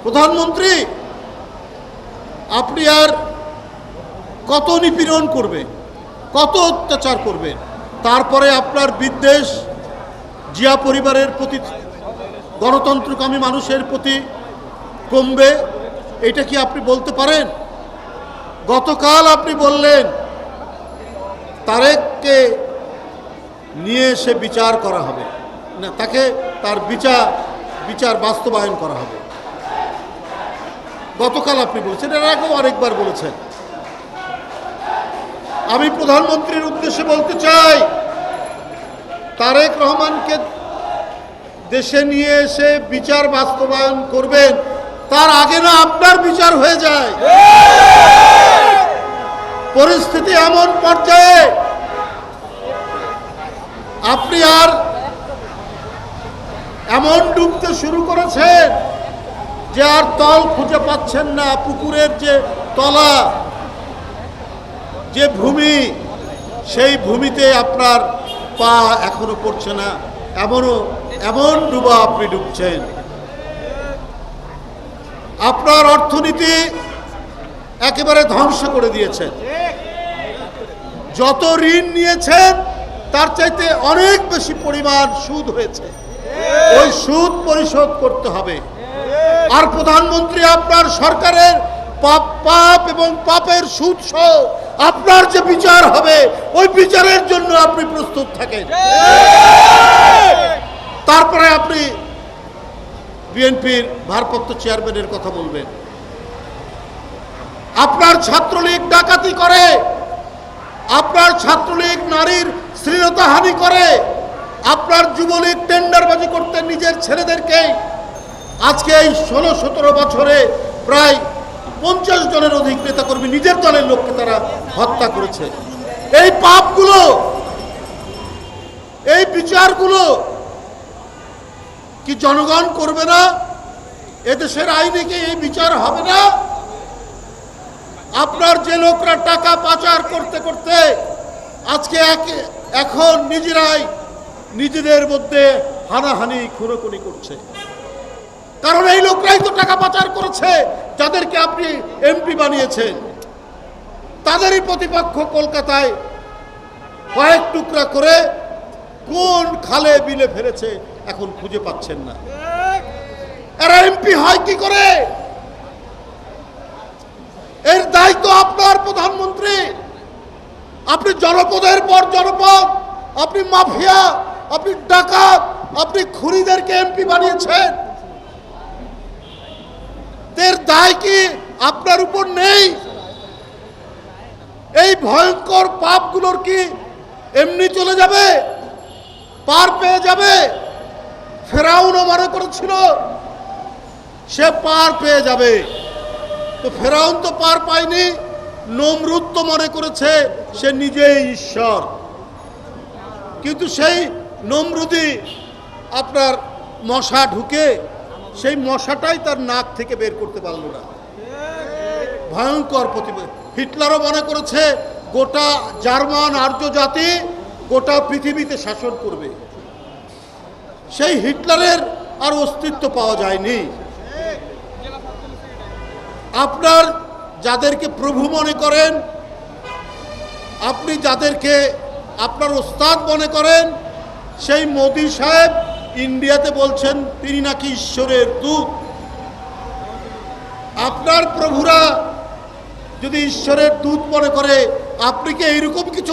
প্রধানমন্ত্রী, আপনি আর কত নিপীড়ন করবেন, কত অত্যাচার করবেন? তারপরে আপনার বিদ্বেষ জিয়া পরিবারের প্রতি, গণতন্ত্রকামী মানুষের প্রতি কমবে? এটা কি আপনি বলতে পারেন? গতকাল আপনি বললেন তারেককে নিয়ে এসে বিচার করা হবে না, তাকে তার বিচার বাস্তবায়ন করা হবে। গতকাল আপনি বলেছেন, এর আগেও আরেকবার বলেছেন। আমি প্রধানমন্ত্রীর উদ্দেশ্যে বলতে চাই, তারেক রহমানকে দেশে নিয়ে এসে বিচার বাস্তবায়ন করবেন, তার আগে না আপনার বিচার হয়ে যায়। পরিস্থিতি এমন পর্যায়ে আপনি আর এমন ডুবতে শুরু করেছেন যে আর তল খুঁজে পাচ্ছেন না। পুকুরের যে তলা, যে ভূমি, সেই ভূমিতে আপনার পা এখনো পড়ছে না। এমন ডুবা আপনি ডুবছেন। আপনার অর্থনীতি একেবারে ধ্বংস করে দিয়েছেন। যত ঋণ নিয়েছেন তার চাইতে অনেক বেশি পরিমাণ সুদ হয়েছে। ওই সুদ পরিশোধ করতে হবে। আর প্রধানমন্ত্রী, আপনার সরকারের পাপ এবং পাপের সুদ সহ আপনার যে বিচার হবে, ওই বিচারের জন্য আপনি প্রস্তুত থাকেন। তারপরে আপনি বিএনপির ভারপ্রাপ্ত চেয়ারম্যানের কথা বলবেন। আপনার ছাত্রলীগ ডাকাতি করে, আপনার ছাত্রলীগ নারীর শ্লীলতাহানি করে, আপনার যুবলীগ টেন্ডারবাজি করতে নিজের ছেলেদেরকে আজকে এই 16-17 বছরে প্রায় 50 জনের অধিক নেতাকর্মী নিজের দলের লোককে তারা হত্যা করেছে। এই পাপগুলো, এই বিচারগুলো কি জনগণ করবে না? এদেশের আইনে কি এই বিচার হবে না? আপনার যে লোকরা টাকা পাচার করতে করতে আজকে এখন নিজেরাই নিজেদের মধ্যে হানাহানি খুনোখুনি করছে, কারণ এই লোকরাই তো টাকা পাচার করেছে যাদেরকে আপনি এমপি বানিয়েছেন। তাদেরই প্রতিপক্ষ কলকাতায় কয়েক টুকরা করে কোন খালে বিলে ফেলেছে এখন খুঁজে পাচ্ছেন না। এরা এমপি হয় কি করে? এর দায়িত্ব আপনার, প্রধানমন্ত্রী। আপনি জনপদের পর জনপদ, আপনি মাফিয়া, আপনি ডাকাত, আপনি খুনিদেরকে এমপি বানিয়েছেন। এর দায় কি আপনার উপর নেই? এই ভয়ঙ্কর পাপগুলোর কি এমনি চলে যাবে, পার পেয়ে যাবে? ফেরাউনও মনে করেছিল সে পার পেয়ে যাবে, তো ফেরাউন তো পার পায়নি। নমরুদ তো মনে করেছে সে নিজেই ঈশ্বর, কিন্তু সেই নমরুদি আপনার মশা ঢুকে সেই মশাটাই তার নাক থেকে বের করতে পারল না। ভয়ঙ্কর প্রতিবাদ। হিটলারও মনে করেছে গোটা জার্মান আর্য জাতি গোটা পৃথিবীতে শাসন করবে। সেই হিটলারের আর অস্তিত্ব পাওয়া যায়নি। আপনার যাদেরকে প্রভু মনে করেন, আপনি যাদেরকে আপনার ওস্তাদ মনে করেন, সেই মোদি সাহেব ইন্ডিয়াতে বলছেন তিনি নাকি ঈশ্বরের দূত। আপনার প্রভুরা যদি ঈশ্বরের দূত মনে করে, আপনি কি এইরকম কিছু